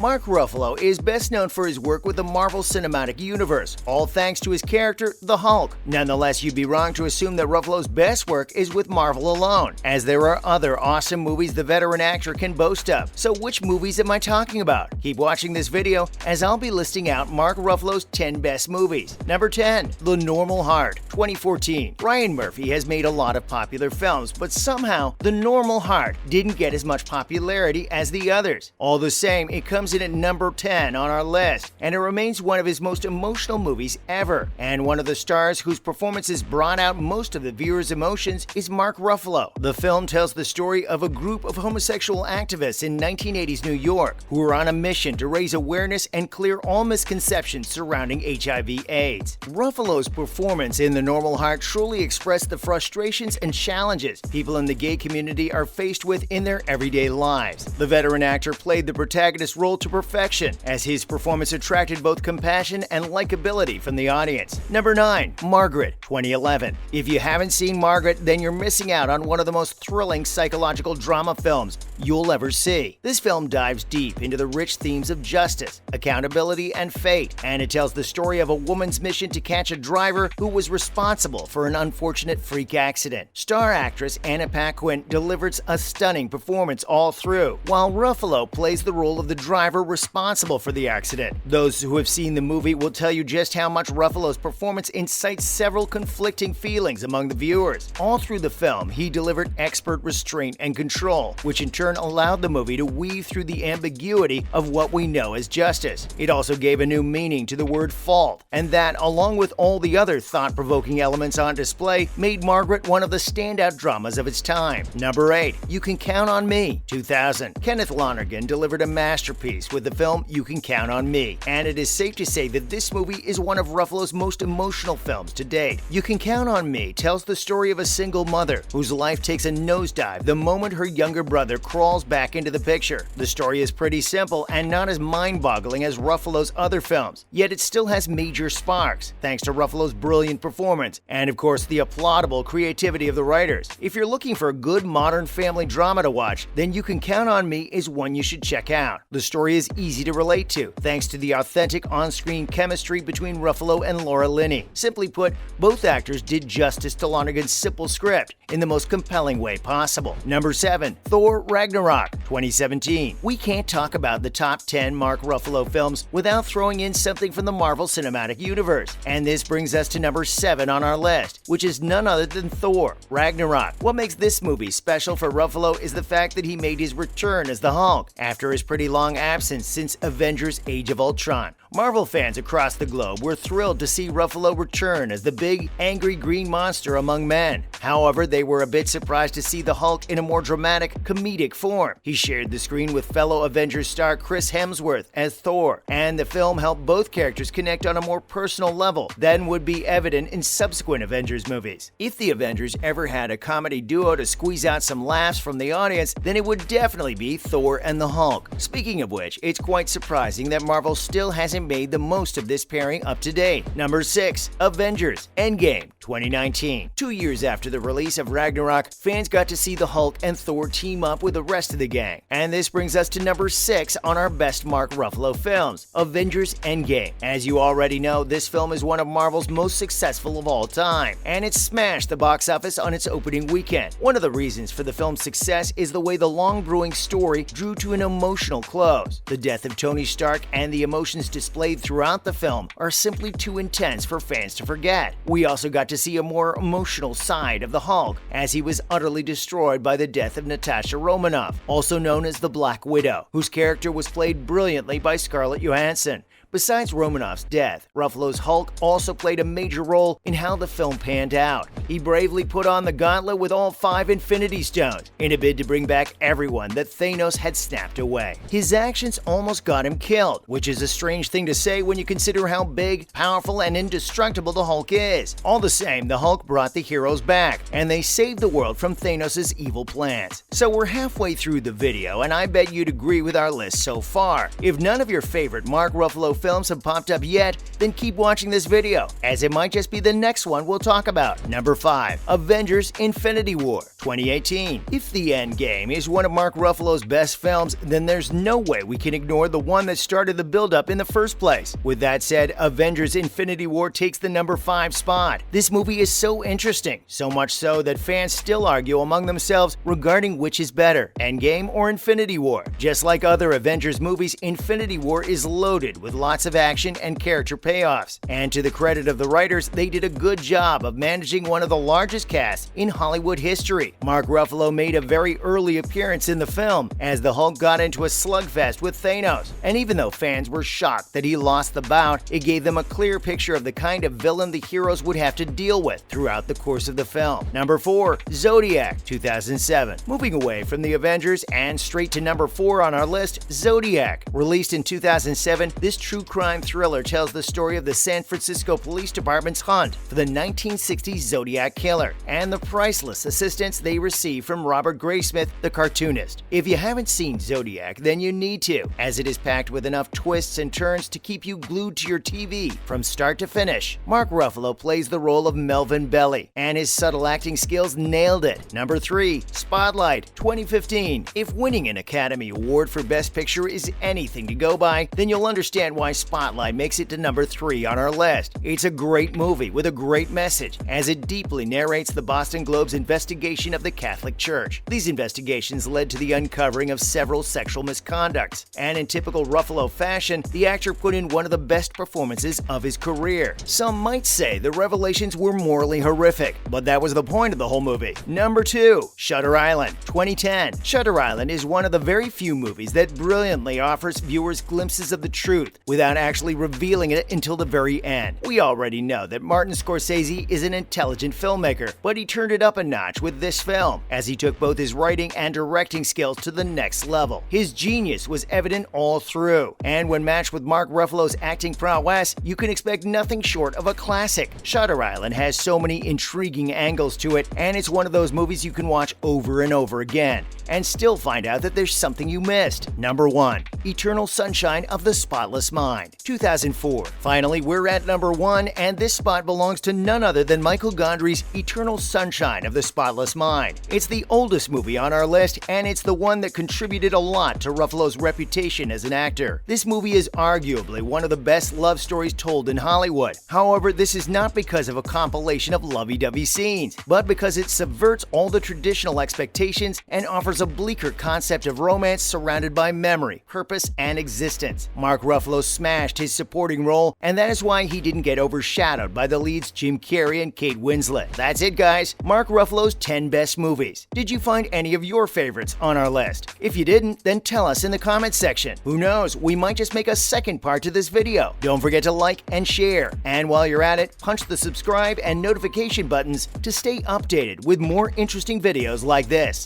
Mark Ruffalo is best known for his work with the Marvel Cinematic Universe, all thanks to his character, the Hulk. Nonetheless, you'd be wrong to assume that Ruffalo's best work is with Marvel alone, as there are other awesome movies the veteran actor can boast of. So which movies am I talking about? Keep watching this video, as I'll be listing out Mark Ruffalo's 10 best movies. Number 10. The Normal Heart, 2014. Ryan Murphy has made a lot of popular films, but somehow The Normal Heart didn't get as much popularity as the others. All the same, it comes in at number 10 on our list, and it remains one of his most emotional movies ever. And one of the stars whose performances brought out most of the viewers' emotions is Mark Ruffalo. The film tells the story of a group of homosexual activists in 1980s New York who were on a mission to raise awareness and clear all misconceptions surrounding HIV/AIDS. Ruffalo's performance in The Normal Heart truly expressed the frustrations and challenges people in the gay community are faced with in their everyday lives. The veteran actor played the protagonist role to perfection, as his performance attracted both compassion and likability from the audience. Number 9. Margaret, 2011. If you haven't seen Margaret, then you're missing out on one of the most thrilling psychological drama films you'll ever see. This film dives deep into the rich themes of justice, accountability, and fate, and it tells the story of a woman's mission to catch a driver who was responsible for an unfortunate freak accident. Star actress Anna Paquin delivers a stunning performance all through, while Ruffalo plays the role of the driver responsible for the accident. Those who have seen the movie will tell you just how much Ruffalo's performance incites several conflicting feelings among the viewers. All through the film, he delivered expert restraint and control, which in turn allowed the movie to weave through the ambiguity of what we know as justice. It also gave a new meaning to the word fault, and that, along with all the other thought-provoking elements on display, made Margaret one of the standout dramas of its time. Number 8. You Can Count on Me, 2000. Kenneth Lonergan delivered a masterpiece with the film You Can Count on Me, and it is safe to say that this movie is one of Ruffalo's most emotional films to date. You Can Count on Me tells the story of a single mother whose life takes a nosedive the moment her younger brother crawls back into the picture. The story is pretty simple and not as mind-boggling as Ruffalo's other films, yet it still has major sparks, thanks to Ruffalo's brilliant performance and, of course, the applaudable creativity of the writers. If you're looking for a good modern family drama to watch, then You Can Count on Me is one you should check out. The story is easy to relate to, thanks to the authentic on-screen chemistry between Ruffalo and Laura Linney. Simply put, both actors did justice to Lonergan's simple script in the most compelling way possible. Number 7. Thor Ragnarok, 2017. We can't talk about the top 10 Mark Ruffalo films without throwing in something from the Marvel Cinematic Universe, and this brings us to number 7 on our list, which is none other than Thor Ragnarok. What makes this movie special for Ruffalo is the fact that he made his return as the Hulk after his pretty long absence since Avengers Age of Ultron. Marvel fans across the globe were thrilled to see Ruffalo return as the big, angry green monster among men. However, they were a bit surprised to see the Hulk in a more dramatic, comedic form. He shared the screen with fellow Avengers star Chris Hemsworth as Thor, and the film helped both characters connect on a more personal level than would be evident in subsequent Avengers movies. If the Avengers ever had a comedy duo to squeeze out some laughs from the audience, then it would definitely be Thor and the Hulk. Speaking of which, it's quite surprising that Marvel still hasn't made the most of this pairing up to date. Number 6. Avengers Endgame, 2019. 2 years after the release of Ragnarok, fans got to see the Hulk and Thor team up with the rest of the gang. And this brings us to number 6 on our best Mark Ruffalo films, Avengers Endgame. As you already know, this film is one of Marvel's most successful of all time, and it smashed the box office on its opening weekend. One of the reasons for the film's success is the way the long-brewing story drew to an emotional close. The death of Tony Stark and the emotions displayed throughout the film are simply too intense for fans to forget. We also got to see a more emotional side of the Hulk, as he was utterly destroyed by the death of Natasha Romanoff, also known as the Black Widow, whose character was played brilliantly by Scarlett Johansson. Besides Romanoff's death, Ruffalo's Hulk also played a major role in how the film panned out. He bravely put on the gauntlet with all 5 Infinity Stones in a bid to bring back everyone that Thanos had snapped away. His actions almost got him killed, which is a strange thing to say when you consider how big, powerful, and indestructible the Hulk is. All the same, the Hulk brought the heroes back, and they saved the world from Thanos' evil plans. So we're halfway through the video, and I bet you'd agree with our list so far. If none of your favorite Mark Ruffalo films have popped up yet, then keep watching this video, as it might just be the next one we'll talk about. Number 5. Avengers Infinity War, 2018. If The Endgame is one of Mark Ruffalo's best films, then there's no way we can ignore the one that started the build-up in the first place. With that said, Avengers Infinity War takes the number 5 spot. This movie is so interesting, so much so that fans still argue among themselves regarding which is better, Endgame or Infinity War. Just like other Avengers movies, Infinity War is loaded with lots of action and character payoffs. And to the credit of the writers, they did a good job of managing one of the largest casts in Hollywood history. Mark Ruffalo made a very early appearance in the film, as the Hulk got into a slugfest with Thanos. And even though fans were shocked that he lost the bout, it gave them a clear picture of the kind of villain the heroes would have to deal with throughout the course of the film. Number 4, Zodiac, 2007. Moving away from the Avengers and straight to number 4 on our list, Zodiac. Released in 2007, this true crime thriller tells the story of the San Francisco Police Department's hunt for the 1960s Zodiac killer and the priceless assistance they receive from Robert Graysmith, the cartoonist. If you haven't seen Zodiac, then you need to, as it is packed with enough twists and turns to keep you glued to your TV from start to finish. Mark Ruffalo plays the role of Melvin Belli, and his subtle acting skills nailed it. Number 3, Spotlight, 2015. If winning an Academy Award for Best Picture is anything to go by, then you'll understand why Spotlight makes it to number 3 on our list. It's a great movie with a great message, as it deeply narrates the Boston Globe's investigation of the Catholic Church. These investigations led to the uncovering of several sexual misconducts, and in typical Ruffalo fashion, the actor put in one of the best performances of his career. Some might say the revelations were morally horrific, but that was the point of the whole movie. Number 2, Shutter Island, 2010. Shutter Island is one of the very few movies that brilliantly offers viewers glimpses of the truth without actually revealing it until the very end. We already know that Martin Scorsese is an intelligent filmmaker, but he turned it up a notch with this film, as he took both his writing and directing skills to the next level. His genius was evident all through, and when matched with Mark Ruffalo's acting prowess, you can expect nothing short of a classic. Shutter Island has so many intriguing angles to it, and it's one of those movies you can watch over and over again and still find out that there's something you missed. Number 1, Eternal Sunshine of the Spotless Mind, 2004. Finally, we're at number 1, and this spot belongs to none other than Michael Gondry's Eternal Sunshine of the Spotless Mind. It's the oldest movie on our list, and it's the one that contributed a lot to Ruffalo's reputation as an actor. This movie is arguably one of the best love stories told in Hollywood. However, this is not because of a compilation of lovey-dovey scenes, but because it subverts all the traditional expectations and offers a bleaker concept of romance surrounded by memory, purpose, and existence. Mark Ruffalo smashed his supporting role, and that is why he didn't get overshadowed by the leads Jim Carrey and Kate Winslet. That's it, guys. Mark Ruffalo's 10 best movies. Did you find any of your favorites on our list? If you didn't, then tell us in the comments section. Who knows, we might just make a second part to this video. Don't forget to like and share. And while you're at it, punch the subscribe and notification buttons to stay updated with more interesting videos like this.